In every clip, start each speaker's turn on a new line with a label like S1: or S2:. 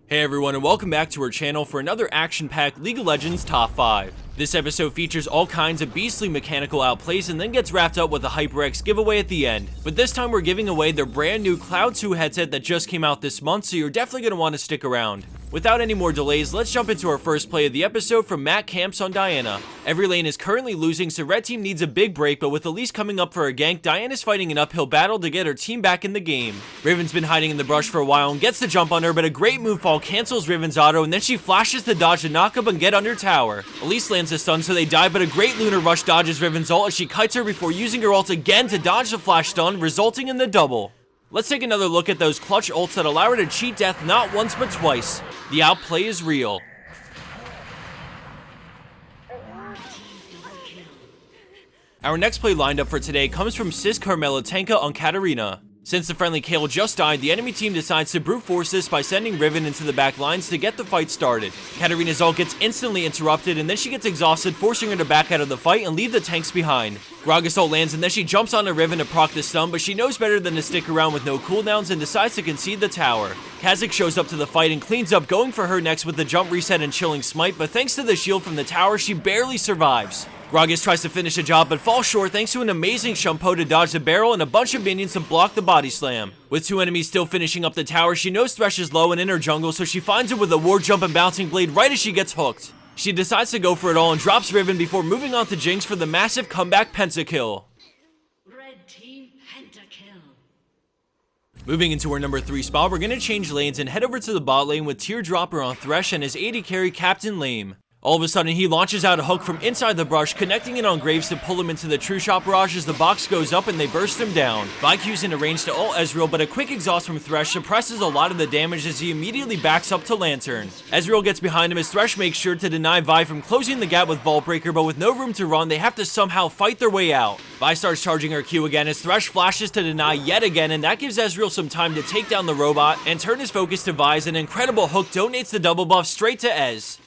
S1: Hey everyone, and welcome back to our channel for another action-packed League of Legends Top 5. This episode features all kinds of beastly mechanical outplays and then gets wrapped up with a HyperX giveaway at the end. But this time we're giving away their brand new Cloud 2 headset that just came out this month, so you're definitely going to want to stick around. Without any more delays, let's jump into our first play of the episode from Matt Camps on Diana. Every lane is currently losing, so red team needs a big break, but with Elise coming up for a gank, Diana's fighting an uphill battle to get her team back in the game. Riven's been hiding in the brush for a while and gets the jump on her, but a great move fall cancels Riven's auto, and then she flashes to dodge the knockup and get under tower. Elise lands a stun so they die, but a great lunar rush dodges Riven's ult as she kites her before using her ult again to dodge the flash stun, resulting in the double. Let's take another look at those clutch ults that allow her to cheat death not once but twice. The outplay is real. Our next play lined up for today comes from Sis Karmelitanka on Katarina. Since the friendly Kayle just died, the enemy team decides to brute force this by sending Riven into the back lines to get the fight started. Katarina's ult gets instantly interrupted and then she gets exhausted, forcing her to back out of the fight and leave the tanks behind. Gragas ult lands and then she jumps onto Riven to proc the stun, but she knows better than to stick around with no cooldowns and decides to concede the tower. Kha'Zix shows up to the fight and cleans up, going for her next with the jump reset and chilling smite, but thanks to the shield from the tower, she barely survives. Gragas tries to finish the job but falls short thanks to an amazing Shumpo to dodge the barrel and a bunch of minions to block the body slam. With two enemies still finishing up the tower, she knows Thresh is low and in her jungle, so she finds it with a ward jump and bouncing blade right as she gets hooked. She decides to go for it all and drops Riven before moving on to Jinx for the massive comeback pentakill.
S2: Red team pentakill.
S1: Moving into our number 3 spot, we're going to change lanes and head over to the bot lane with teardroper on Thresh and his AD carry Captain Lame. All of a sudden, he launches out a hook from inside the brush, connecting it on Graves to pull him into the True Shot barrage as the box goes up and they burst him down. Vayne's in a range to ult Ezreal, but a quick exhaust from Thresh suppresses a lot of the damage as he immediately backs up to Lantern. Ezreal gets behind him as Thresh makes sure to deny Vi from closing the gap with Vault Breaker, but with no room to run, they have to somehow fight their way out. Vi starts charging her Q again as Thresh flashes to deny yet again, and that gives Ezreal some time to take down the robot and turn his focus to Vi as an incredible hook donates the double buff straight to Ez.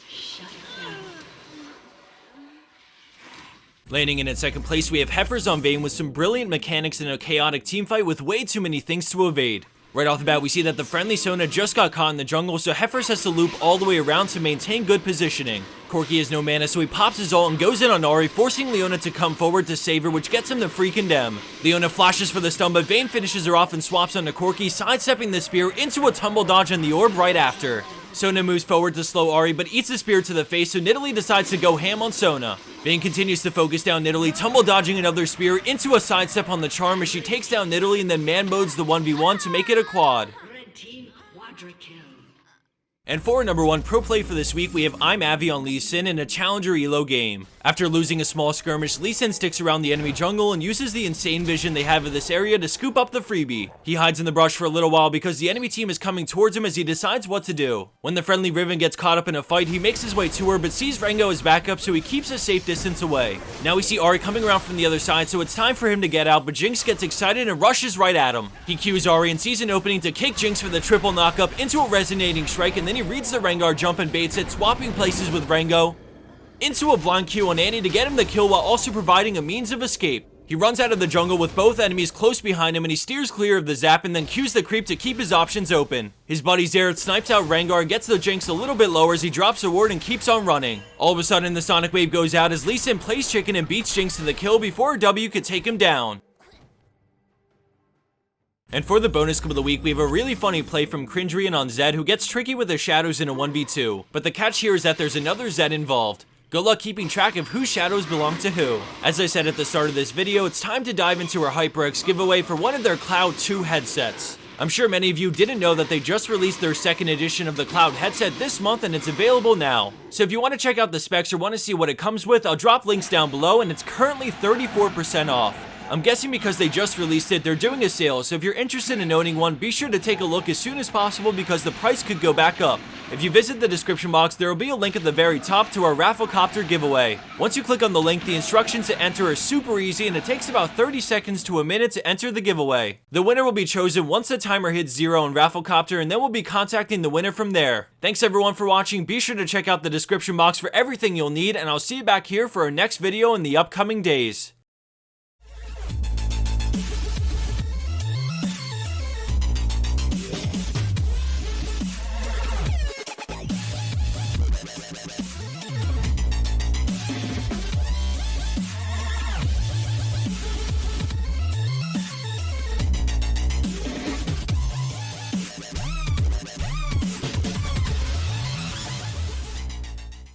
S1: Landing in at second place, we have Heffers on Vayne with some brilliant mechanics in a chaotic teamfight with way too many things to evade. Right off the bat, we see that the friendly Sona just got caught in the jungle, so Heffers has to loop all the way around to maintain good positioning. Corki has no mana, so he pops his ult and goes in on Ahri, forcing Leona to come forward to save her, which gets him the free condemn. Leona flashes for the stun, but Vayne finishes her off and swaps onto Corki, sidestepping the spear into a tumble dodge on the orb right after. Sona moves forward to slow Ahri, but eats the spear to the face, so Nidalee decides to go ham on Sona. Vayne continues to focus down Nidalee, tumble dodging another spear into a sidestep on the charm as she takes down Nidalee and then man modes the 1v1 to make it a quad.
S2: Red team quadra kill.
S1: And for our number 1 pro play for this week, we have Im Avi on Lee Sin in a Challenger Elo game. After losing a small skirmish, Lee Sin sticks around the enemy jungle and uses the insane vision they have of this area to scoop up the freebie. He hides in the brush for a little while because the enemy team is coming towards him as he decides what to do. When the friendly Riven gets caught up in a fight, he makes his way to her but sees Rengo as backup, so he keeps a safe distance away. Now we see Ahri coming around from the other side, so it's time for him to get out, but Jinx gets excited and rushes right at him. He cues Ahri and sees an opening to kick Jinx for the triple knockup into a resonating strike, and then he reads the Rengar jump and baits it, swapping places with Rengo into a blind Q on Annie to get him the kill while also providing a means of escape. He runs out of the jungle with both enemies close behind him and he steers clear of the zap and then cues the creep to keep his options open. His buddy Xerath snipes out Rengar and gets the Jinx a little bit lower as he drops a ward and keeps on running. All of a sudden the Sonic Wave goes out as Lee Sin plays chicken and beats Jinx to the kill before a W could take him down. And for the bonus clip of the week, we have a really funny play from Krindrian on Zed who gets tricky with the shadows in a 1v2. But the catch here is that there's another Zed involved. Good luck keeping track of whose shadows belong to who. As I said at the start of this video, it's time to dive into our HyperX giveaway for one of their Cloud 2 headsets. I'm sure many of you didn't know that they just released their second edition of the Cloud headset this month and it's available now. So if you want to check out the specs or want to see what it comes with, I'll drop links down below and it's currently 34% off. I'm guessing because they just released it, they're doing a sale, so if you're interested in owning one, be sure to take a look as soon as possible because the price could go back up. If you visit the description box, there will be a link at the very top to our Rafflecopter giveaway. Once you click on the link, the instructions to enter are super easy and it takes about 30 seconds to a minute to enter the giveaway. The winner will be chosen once the timer hits 0 in Rafflecopter and then we'll be contacting the winner from there. Thanks everyone for watching, be sure to check out the description box for everything you'll need and I'll see you back here for our next video in the upcoming days.